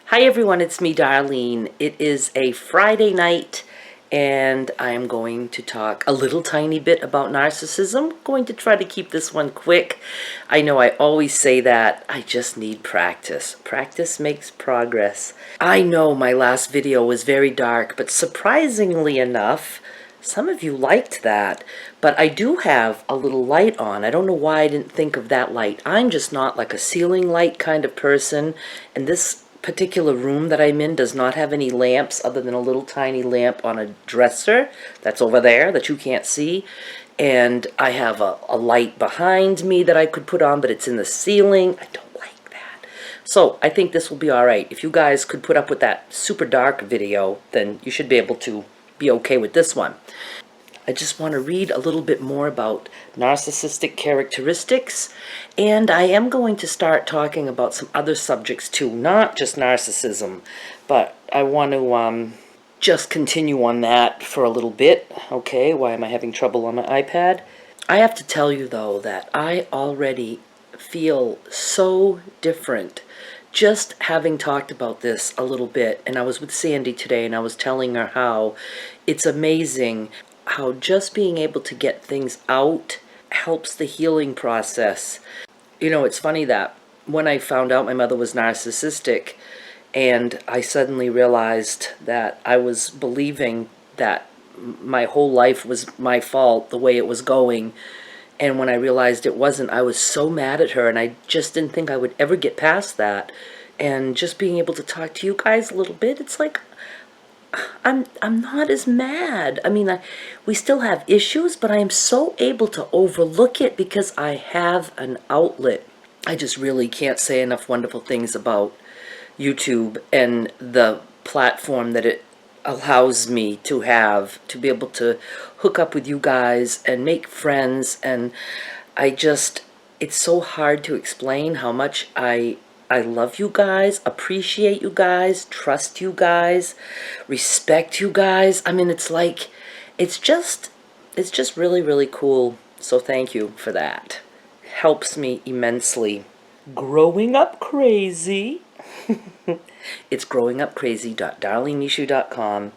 Hi everyone, it's me, Darlene. It is a Friday night and I am going to talk a little tiny bit about narcissism. I'm going to try to keep this one quick. I know I always say that. I just need practice. Practice makes progress. I know my last video was very dark, but surprisingly enough, some of you liked that, but I do have a little light on. I don't know why I didn't think of that light. I'm just not like a ceiling light kind of person, and this particular room that I'm in does not have any lamps other than a little tiny lamp on a dresser that's over there that you can't see. And I have a light behind me that I could put on, but it's in the ceiling. I don't like that. So I think this will be all right. If you guys could put up with that super dark video, then you should be able to be okay with this one. I just want to read a little bit more about narcissistic characteristics, and I am going to start talking about some other subjects too, not just narcissism, but I want to just continue on that for a little bit. Okay, why am I having trouble on my iPad? I have to tell you though that I already feel so different just having talked about this a little bit. And I was with Sandy today and I was telling her how it's amazing how just being able to get things out helps the healing process. You know, it's funny that when I found out my mother was narcissistic and I suddenly realized that I was believing that my whole life was my fault the way it was going, and when I realized it wasn't, I was so mad at her and I just didn't think I would ever get past that. And just being able to talk to you guys a little bit, it's like I'm not as mad. I mean, we still have issues, but I am so able to overlook it because I have an outlet. I just really can't say enough wonderful things about YouTube and the platform that it allows me to have, to be able to hook up with you guys and make friends. And it's so hard to explain how much I love you guys, appreciate you guys, trust you guys, respect you guys. I mean, it's just really, really cool. So thank you for that. Helps me immensely. Growing Up Crazy. It's growingupcrazy.darlenemishu.com,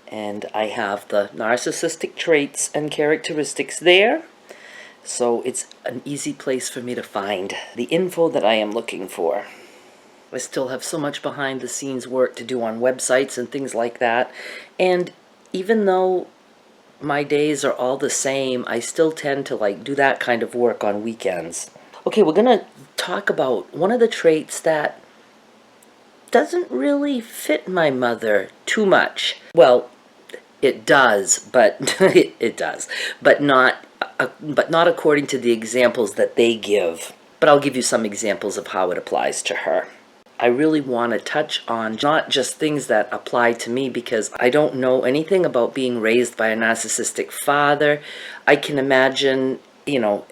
and I have the narcissistic traits and characteristics there. So it's an easy place for me to find the info that I am looking for. I still have so much behind the scenes work to do on websites and things like that. And even though my days are all the same, I still tend to do that kind of work on weekends. Okay, we're going to talk about one of the traits that doesn't really fit my mother too much. Well, it does, but it does, but not according to the examples that they give. But I'll give you some examples of how it applies to her. I really want to touch on not just things that apply to me, because I don't know anything about being raised by a narcissistic father. I can imagine,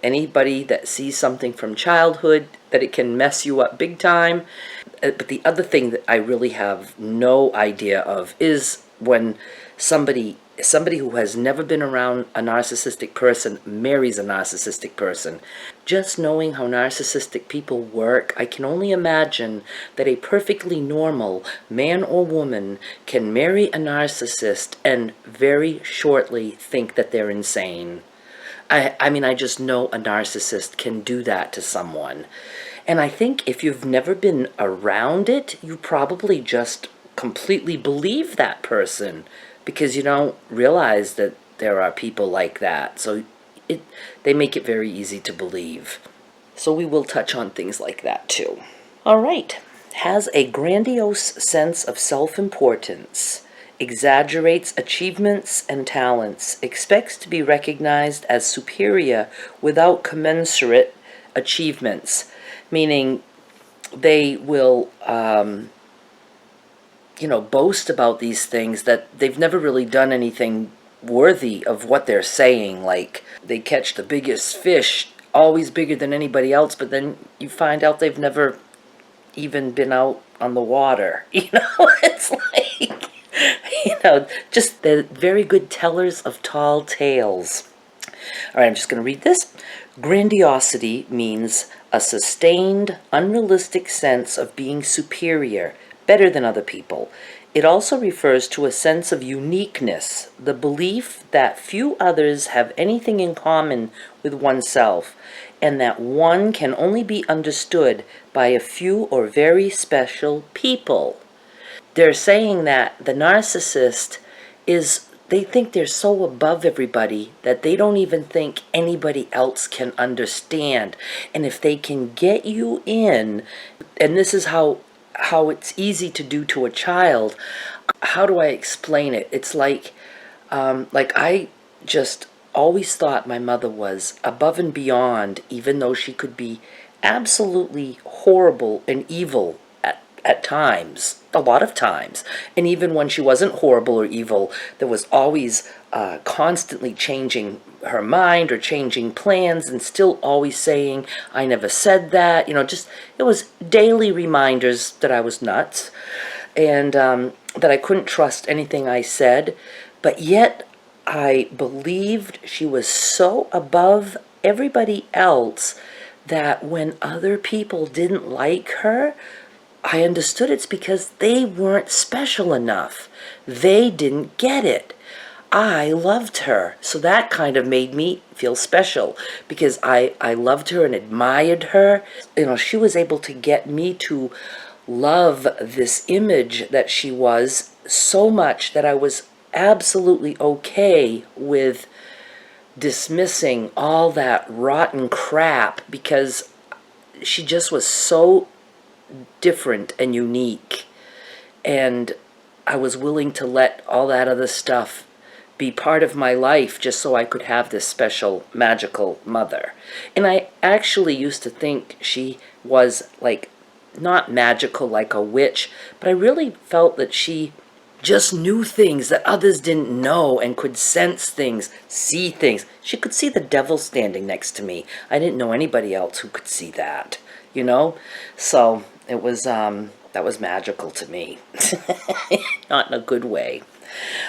anybody that sees something from childhood, that it can mess you up big time. But the other thing that I really have no idea of is when somebody who has never been around a narcissistic person marries a narcissistic person. Just knowing how narcissistic people work, I can only imagine that a perfectly normal man or woman can marry a narcissist and very shortly think that they're insane. I mean, I just know a narcissist can do that to someone. And I think if you've never been around it, you probably just completely believe that person because you don't realize that there are people like that. So they make it very easy to believe. So we will touch on things like that too. All right. Has a grandiose sense of self-importance. Exaggerates achievements and talents. Expects to be recognized as superior without commensurate achievements. Meaning they will, boast about these things that they've never really done anything worthy of what they're saying. Like they catch the biggest fish, always bigger than anybody else, but then you find out they've never even been out on the water. It's like, just they're very good tellers of tall tales. All right, I'm just going to read this. Grandiosity means a sustained, unrealistic sense of being superior, better than other people. It also refers to a sense of uniqueness, the belief that few others have anything in common with oneself, and that one can only be understood by a few or very special people. They're saying that the narcissist is, they think they're so above everybody that they don't even think anybody else can understand. And if they can get you in, and this is how it's easy to do to a child. How do I explain it? It's like I just always thought my mother was above and beyond, even though she could be absolutely horrible and evil at times, a lot of times. And even when she wasn't horrible or evil, there was always constantly changing her mind or changing plans and still always saying, I never said that. You know, just, it was daily reminders that I was nuts and that I couldn't trust anything I said. But yet I believed she was so above everybody else that when other people didn't like her, I understood it's because they weren't special enough. They didn't get it. I loved her. So that kind of made me feel special because I loved her and admired her. You know, she was able to get me to love this image that she was so much that I was absolutely okay with dismissing all that rotten crap because she just was so different and unique, and I was willing to let all that other stuff be part of my life just so I could have this special magical mother. And I actually used to think she was like not magical like a witch, but I really felt that she just knew things that others didn't know and could sense things, see things. She could see the devil standing next to me. I didn't know anybody else who could see that, you know? So it was, that was magical to me. Not in a good way.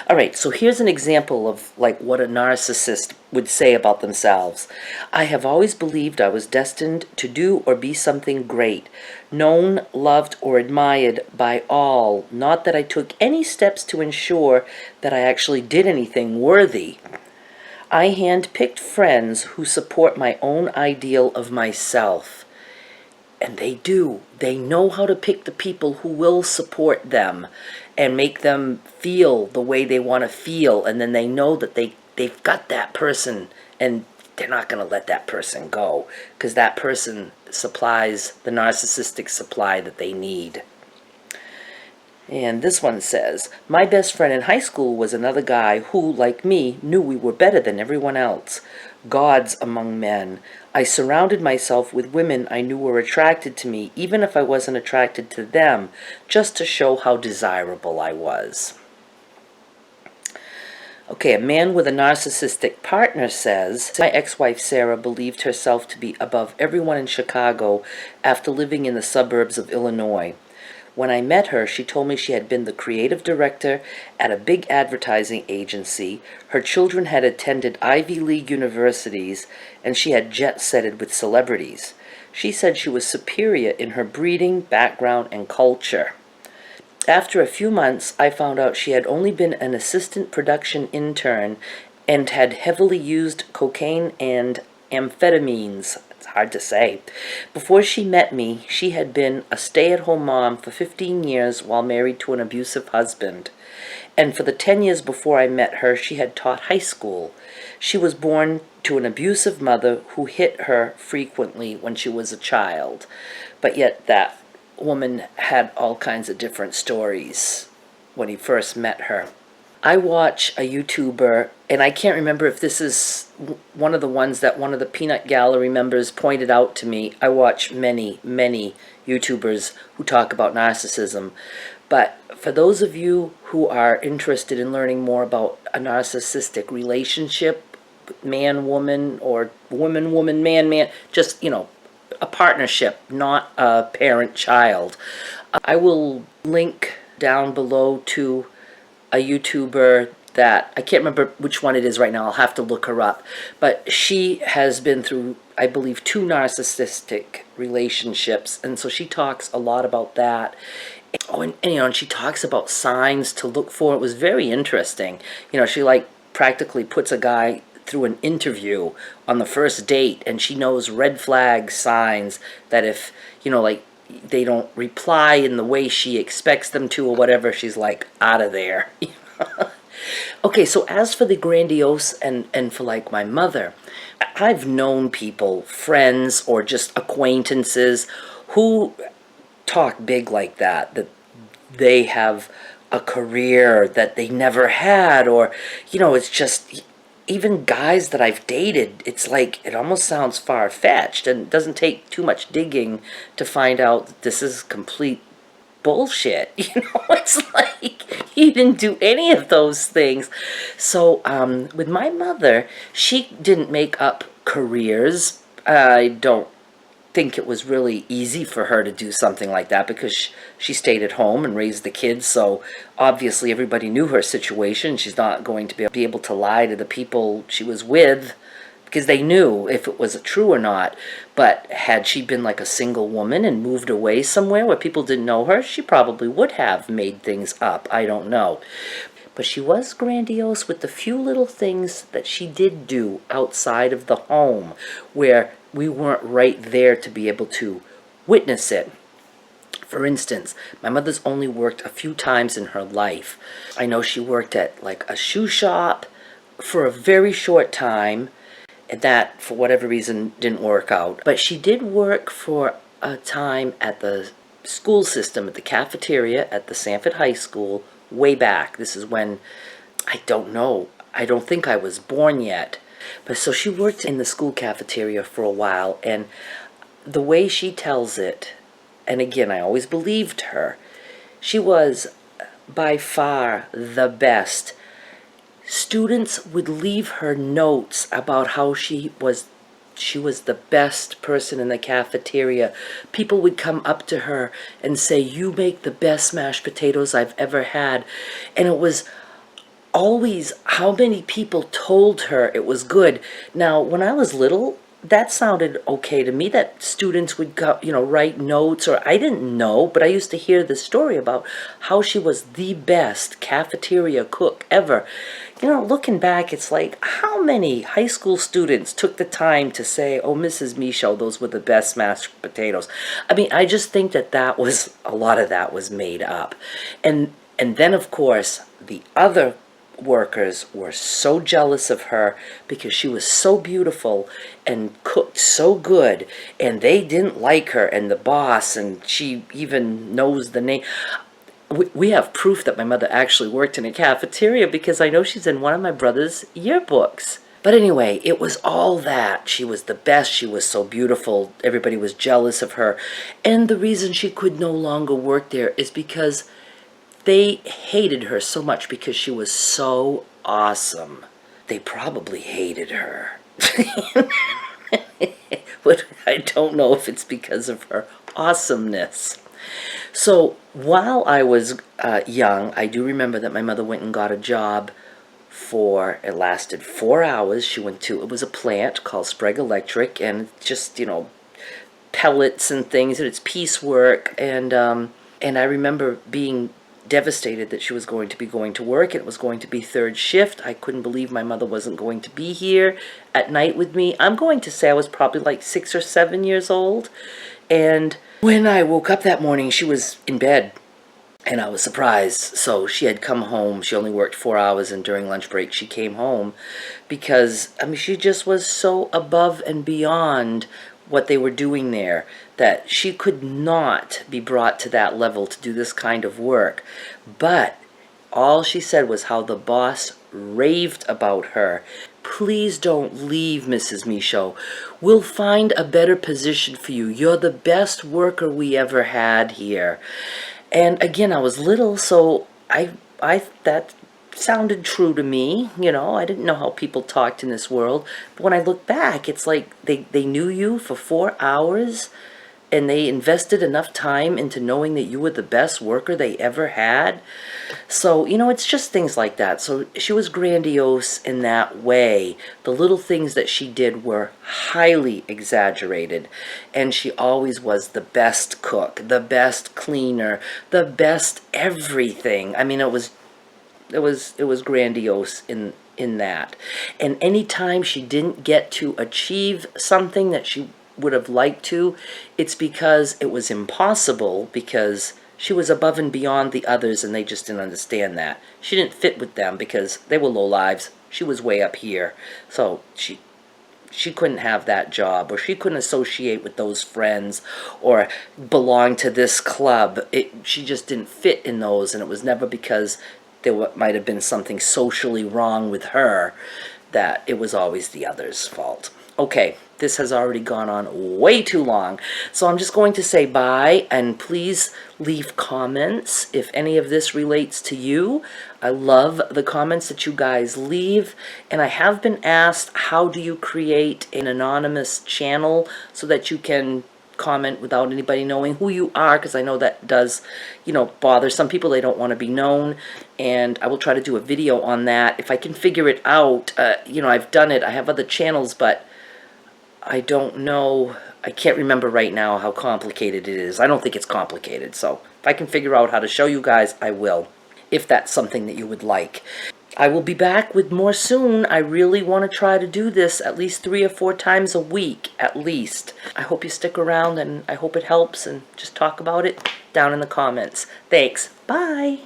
All right, so here's an example of like what a narcissist would say about themselves. I have always believed I was destined to do or be something great, known, loved, or admired by all, not that I took any steps to ensure that I actually did anything worthy. I handpicked friends who support my own ideal of myself. And they do. They know how to pick the people who will support them and make them feel the way they want to feel. And then they know that they've got that person and they're not going to let that person go because that person supplies the narcissistic supply that they need. And this one says, my best friend in high school was another guy who, like me, knew we were better than everyone else. Gods among men. I surrounded myself with women I knew were attracted to me, even if I wasn't attracted to them, just to show how desirable I was. Okay, a man with a narcissistic partner says, my ex-wife Sarah believed herself to be above everyone in Chicago after living in the suburbs of Illinois. When I met her, she told me she had been the creative director at a big advertising agency, her children had attended Ivy League universities, and she had jet-setted with celebrities. She said she was superior in her breeding, background, and culture. After a few months, I found out she had only been an assistant production intern and had heavily used cocaine and amphetamines. Hard to say. Before she met me, she had been a stay-at-home mom for 15 years while married to an abusive husband. And for the 10 years before I met her, she had taught high school. She was born to an abusive mother who hit her frequently when she was a child. But yet that woman had all kinds of different stories when he first met her. I watch a YouTuber, and I can't remember if this is one of the ones that one of the Peanut Gallery members pointed out to me. I watch many, many YouTubers who talk about narcissism. But for those of you who are interested in learning more about a narcissistic relationship, man-woman or woman-woman, man-man, just, you know, a partnership, not a parent-child, I will link down below to a YouTuber that, I can't remember which one it is right now, I'll have to look her up, but she has been through, I believe, 2 narcissistic relationships, and so she talks a lot about that, Oh, and you know, and she talks about signs to look for. It was very interesting. You know, she like practically puts a guy through an interview on the first date, and she knows red flag signs that if, you know, like they don't reply in the way she expects them to or whatever, she's like out of there. Okay, so as for the grandiose and for like my mother, I've known people, friends or just acquaintances who talk big like that they have a career that they never had, or, you know, it's just, even guys that I've dated, it's like, it almost sounds far-fetched, and it doesn't take too much digging to find out that this is complete bullshit. You know, it's like he didn't do any of those things. So with my mother, she didn't make up careers. I don't think it was really easy for her to do something like that because she stayed at home and raised the kids. So obviously everybody knew her situation. She's not going to be able to lie to the people she was with because they knew if it was true or not. But had she been like a single woman and moved away somewhere where people didn't know her, she probably would have made things up. I don't know. But she was grandiose with the few little things that she did do outside of the home where we weren't right there to be able to witness it. For instance, my mother's only worked a few times in her life. I know she worked at like a shoe shop for a very short time, and that, for whatever reason, didn't work out. But she did work for a time at the school system, at the cafeteria at the Sanford High School, way back. This is when, I don't know, I don't think I was born yet. But so she worked in the school cafeteria for a while, and the way she tells it, and again, I always believed her, she was by far the best. Students would leave her notes about how she was the best person in the cafeteria. People would come up to her and say, "You make the best mashed potatoes I've ever had." And it was always how many people told her it was good. Now, when I was little, that sounded okay to me, that students would go, you know, write notes, or I didn't know, but I used to hear the story about how she was the best cafeteria cook ever. You know, looking back, it's like, how many high school students took the time to say, "Oh, Mrs. Michaud, those were the best mashed potatoes"? I mean, I just think that a lot of that was made up. And then, of course, the other workers were so jealous of her because she was so beautiful and cooked so good, and they didn't like her, and the boss, and she even knows the name. We have proof that my mother actually worked in a cafeteria because I know she's in one of my brother's yearbooks. But anyway, it was all that. She was the best. She was so beautiful. Everybody was jealous of her. And the reason she could no longer work there is because they hated her so much because she was so awesome. They probably hated her. But I don't know if it's because of her awesomeness. So while I was young, I do remember that my mother went and got a job it lasted 4 hours. She went to, it was a plant called Sprague Electric, and just, you know, pellets and things, and it's piecework. And I remember being devastated that she was going to be going to work, and it was going to be third shift. I couldn't believe my mother wasn't going to be here at night with me. I'm going to say I was probably like 6 or 7 years old. And when I woke up that morning, she was in bed, and I was surprised. So she had come home. She only worked 4 hours, and during lunch break she came home because, I mean, she just was so above and beyond what they were doing there that she could not be brought to that level to do this kind of work. But all she said was how the boss raved about her. "Please don't leave, Mrs. Michaud. We'll find a better position for you. You're the best worker we ever had here." And again, I was little, so that sounded true to me. You know, I didn't know how people talked in this world. But when I look back, it's like they knew you for 4 hours. and they invested enough time into knowing that you were the best worker they ever had. So, it's just things like that. So she was grandiose in that way. The little things that she did were highly exaggerated. And she always was the best cook, the best cleaner, the best everything. I mean, it was grandiose in that. And anytime she didn't get to achieve something that she would have liked to, it's because it was impossible, because she was above and beyond the others and they just didn't understand that. She didn't fit with them because they were low lives. She was way up here. So she couldn't have that job, or she couldn't associate with those friends, or belong to this club. She just didn't fit in those, and it was never because there might have been something socially wrong with her, that it was always the other's fault. Okay, this has already gone on way too long, so I'm just going to say bye, and please leave comments if any of this relates to you. I love the comments that you guys leave, and I have been asked, how do you create an anonymous channel so that you can comment without anybody knowing who you are, because I know that does, bother some people. They don't want to be known, and I will try to do a video on that if I can figure it out. I've done it. I have other channels, but I don't know. I can't remember right now how complicated it is. I don't think it's complicated, so if I can figure out how to show you guys, I will, if that's something that you would like. I will be back with more soon. I really want to try to do this at least 3 or 4 times a week, at least. I hope you stick around, and I hope it helps, and just talk about it down in the comments. Thanks. Bye.